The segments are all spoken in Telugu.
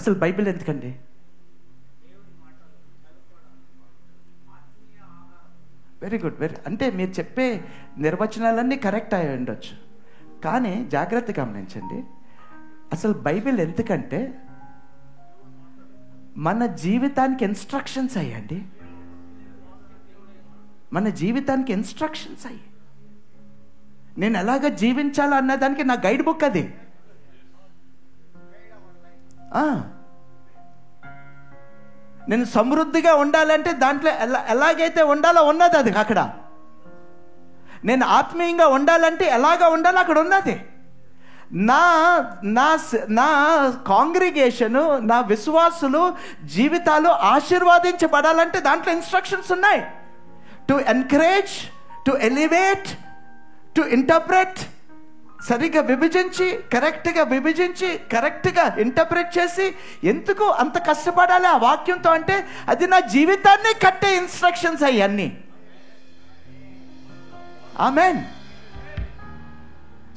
అసలు బైబిల్ ఎందుకండి? Very good. అంటే మీరు చెప్పే నిర్వచనాలన్నీ కరెక్ట్ అయి ఉండొచ్చు, కానీ జాగ్రత్తగా గమనించండి. అసలు బైబిల్ ఎందుకంటే మన జీవితానికి ఇన్స్ట్రక్షన్స్ అయ్యండి. మన జీవితానికి ఇన్స్ట్రక్షన్స్ అయ్యి, నేను ఎలాగ జీవించాలో అన్నదానికి నా గైడ్ బుక్ అది. నేను సమృద్ధిగా ఉండాలంటే దాంట్లో ఎలాగైతే ఉండాలో ఉన్నది అది అక్కడ. నేను ఆత్మీయంగా ఉండాలంటే ఎలాగ ఉండాలో అక్కడ ఉన్నది. నా నా నా కాంగ్రిగేషను, నా విశ్వాసులు జీవితాలు ఆశీర్వాదించబడాలంటే దాంట్లో ఇన్స్ట్రక్షన్స్ ఉన్నాయి. To encourage, to elevate, to interpret. సరిగ్గా విభజించి, కరెక్ట్గా ఇంటర్ప్రెట్ చేసి, ఎందుకు అంత కష్టపడాలి ఆ వాక్యంతో అంటే అది నా జీవితాన్ని కట్టే ఇన్స్ట్రక్షన్స్ అవన్నీ. ఆమేన్.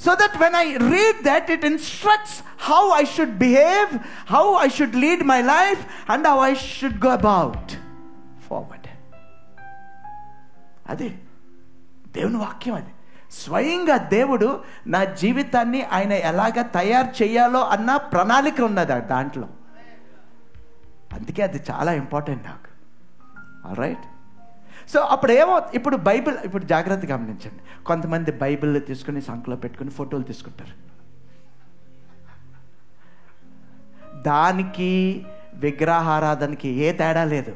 So that when I read that, it instructs how I should behave, how I should lead my life, and how I should go about forward. అదే దేవుని వాక్యం. అది స్వయంగా దేవుడు నా జీవితాన్ని ఆయన ఎలాగ తయారు చేయాలో అన్న ప్రణాళిక ఉన్నది దాంట్లో. అందుకే అది చాలా ఇంపార్టెంట్ నాకు. ఆల్రైట్. సో ఇప్పుడు బైబిల్, ఇప్పుడు జాగ్రత్తగా గమనించండి. కొంతమంది బైబిల్ తీసుకుని సంకలో పెట్టుకుని ఫోటోలు తీసుకుంటారు. దానికి విగ్రహారాధనకి ఏ తేడా లేదు.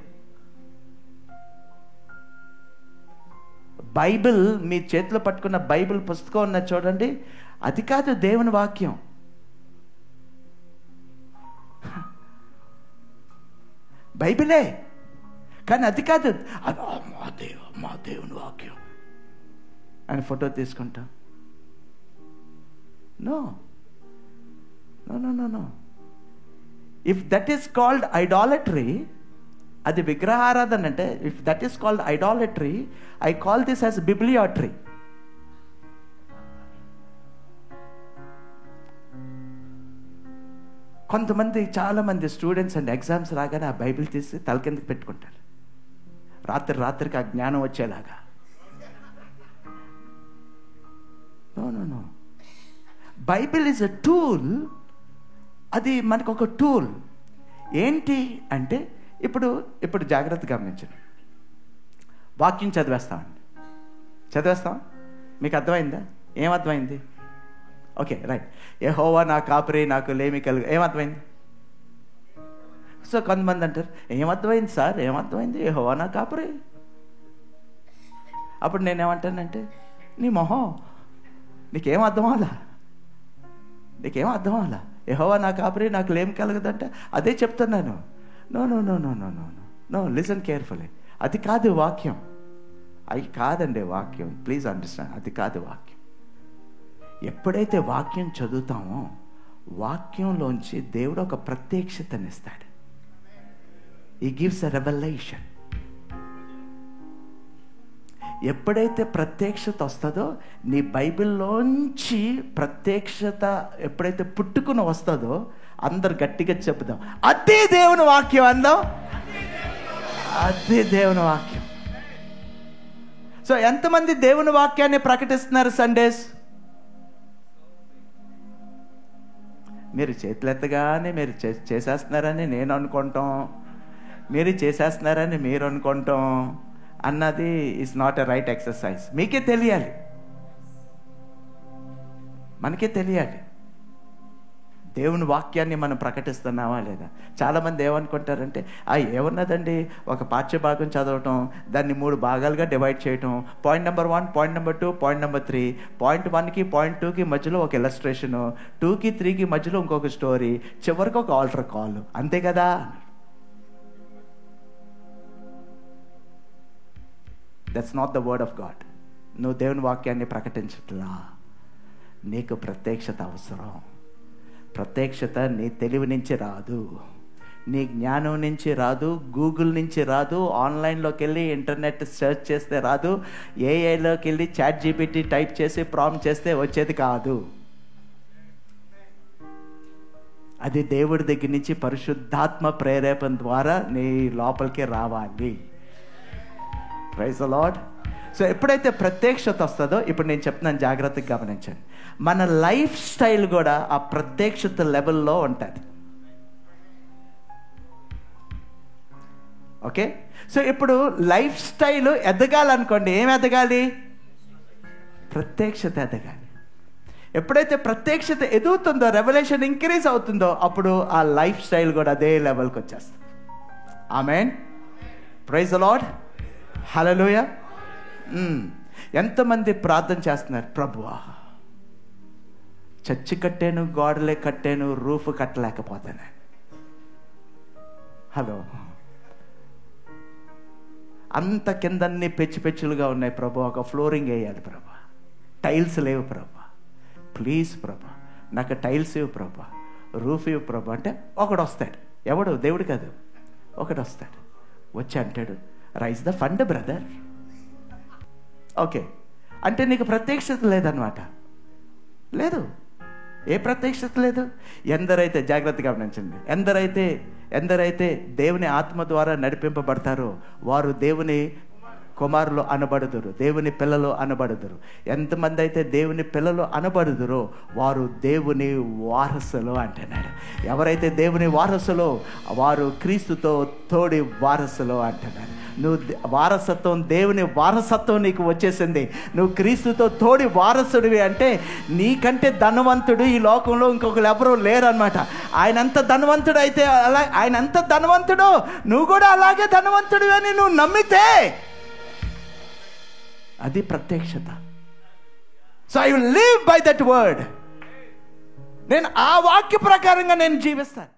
బైబిల్ మీ చేతిలో పట్టుకున్న బైబిల్ పుస్తకం ఉన్నది చూడండి, అది కాదు దేవుని వాక్యం. బైబిలే, కానీ అది కాదు. మా దేవుని వాక్యం అని ఫోటో తీసుకుంటాం. No no no no no. If that is called idolatry, అది విగ్రహారాధన అంటే, if that is called idolatry, I call this as bibliolatry. చాలామంది స్టూడెంట్స్ అండ్ ఎగ్జామ్స్ రాగానే ఆ బైబిల్ తీసి తల కిందకి పెట్టుకుంటారు, రాత్రికి ఆ జ్ఞానం వచ్చేలాగా. No no no. Bible is a tool. అది మనకు ఒక టూల్. ఏంటి అంటే, ఇప్పుడు జాగ్రత్తగా గమనించండి. వాక్యం చదివేస్తాం. మీకు అర్థమైందా? ఏమర్థమైంది? Okay, right. యెహోవా నా కాపరి, నాకు లేమి కలుగు. ఏమర్థమైంది? సో కొంతమంది అంటారు, ఏమర్థమైంది సార్? ఏమర్థమైంది? యెహోవా నా కాపరి. అప్పుడు నేనేమంటానంటే, నీ మొహం, నీకేం అర్థం అవ్వాలా? యెహోవా నా కాపరి, నాకు లేమి కలగదంటే అదే చెప్తున్నాను. No no no no no no no. Listen carefully. అది కాదు వాక్యం. అది కాదండి వాక్యం. ప్లీజ్ అండర్స్టాండ్, అది కాదు వాక్యం. ఎప్పుడైతే వాక్యం చదువుతామో వాక్యంలోంచి దేవుడు ఒక ప్రత్యక్షతనిస్తాడు. He gives a revelation. ఎప్పుడైతే ప్రత్యక్షత వస్తుందో, నీ బైబిల్లోంచి ప్రత్యక్షత ఎప్పుడైతే పుట్టుకుని వస్తుందో, అందరు గట్టిగా చెప్దాం, అదే దేవుని వాక్యం అందాం. అదే దేవుని వాక్యం. సో ఎంతమంది దేవుని వాక్యాన్ని ప్రకటిస్తున్నారు సండేస్? మీరు చేతులెత్తగానే మీరు చేసేస్తున్నారని నేను అనుకుంటాం, మీరు చేసేస్తున్నారని మీరు అనుకుంటాం అన్నది is not a right exercise. మీకే తెలియాలి, మనకే తెలియాలి దేవుని వాక్యాన్ని మనం ప్రకటిస్తున్నామా లేదా. చాలామంది ఏమనుకుంటారంటే, ఏమన్నదండి, ఒక పాఠ్యభాగం చదవటం, దాన్ని 3 భాగాలుగా డివైడ్ చేయటం, point number 1, point number 2, point number 3, point 1కి పాయింట్ 2కి మధ్యలో ఒక ఇలస్ట్రేషను, 2కి 3కి మధ్యలో ఇంకొక స్టోరీ, చివరికి ఒక ఆల్టర్ కాల్, అంతే కదా. That's not the word of God. నువ్వు దేవుని వాక్యాన్ని ప్రకటించట్లా. నీకు ప్రత్యక్షత అవసరం. ప్రత్యక్షత నీ తెలివి నుంచి రాదు, నీ జ్ఞానం నుంచి రాదు, గూగుల్ నుంచి రాదు, ఆన్లైన్లోకి వెళ్ళి ఇంటర్నెట్ సెర్చ్ చేస్తే రాదు, ఏఐలోకి వెళ్ళి ChatGPT టైప్ చేసి ప్రాంప్ట్ చేస్తే వచ్చేది కాదు. అది దేవుడి దగ్గర నుంచి పరిశుద్ధాత్మ ప్రేరేపణ ద్వారా నీ లోపలికి రావాలి. Praise the lord. సో ఎప్పుడైతే ప్రత్యక్షత వస్తుందో, ఇప్పుడు నేను చెప్తున్నాను, జాగ్రత్తగా గమనించండి, మన లైఫ్ స్టైల్ కూడా ఆ ప్రత్యక్షత లెవెల్లో ఉంటుంది. ఓకే. సో ఇప్పుడు లైఫ్ స్టైల్ ఎదగాలనుకోండి, ఏం ఎదగాలి? ప్రత్యక్షత ఎదగాలి. ఎప్పుడైతే ప్రత్యక్షత ఎదుగుతుందో, రెవల్యూషన్ ఇంక్రీజ్ అవుతుందో, అప్పుడు ఆ లైఫ్ స్టైల్ కూడా అదే లెవెల్కి వచ్చేస్తుంది. Amen. Praise the lord. Hallelujah. ఎంతమంది ప్రార్థన చేస్తున్నారు, ప్రభువా చర్చి కట్టాను, గోడలే కట్టాను, రూఫ్ కట్టలేకపోతాను. హలో, అంత కిందన్నీ పెచ్చులుగా ఉన్నాయి ప్రభు, ఒక ఫ్లోరింగ్ వేయాలి ప్రభు, టైల్స్ లేవు ప్రభు, ప్లీజ్ ప్రభు నాకు టైల్స్ ఇవ్వు ప్రభు, రూఫ్ ఇవ్వు ప్రభు అంటే ఒకడు వస్తాడు. ఎవడు? దేవుడు కాదు. ఒకడు వస్తాడు, వచ్చి అంటాడు, raise the fund brother. Okay, అంటే నీకు ప్రత్యక్షత లేదనమాట. లేదు. ఏ ప్రత్యక్షత లేదు? ఎందరైతే, జాగ్రత్తగా గమనించండి, ఎందరైతే దేవుని ఆత్మ ద్వారా నడిపింపబడతారో వారు దేవుని కుమారులు అనబడుదురు, దేవుని పిల్లలు అనబడుదురు. ఎంతమంది అయితే దేవుని పిల్లలు అనబడుదురో వారు దేవుని వారసులు అంటున్నాడు. ఎవరైతే దేవుని వారసులో వారు క్రీస్తుతో తోడి వారసులు అంటున్నాడు. నువ్వు వారసత్వం, దేవుని వారసత్వం నీకు వచ్చేసింది. నువ్వు క్రీస్తుతో తోడి వారసుడివి అంటే నీకంటే ధనవంతుడు ఈ లోకంలో ఇంకొకరు ఎవరూ లేరనమాట. ఆయన ఎంత ధనవంతుడు అయితే ఆయన ఎంత ధనవంతుడు, నువ్వు కూడా అలాగే ధనవంతుడివి అని నువ్వు నమ్మితే అది ప్రత్యక్షత. So I will live by that word. నేను ఆ వాక్య ప్రకారంగా నేను జీవిస్తాను.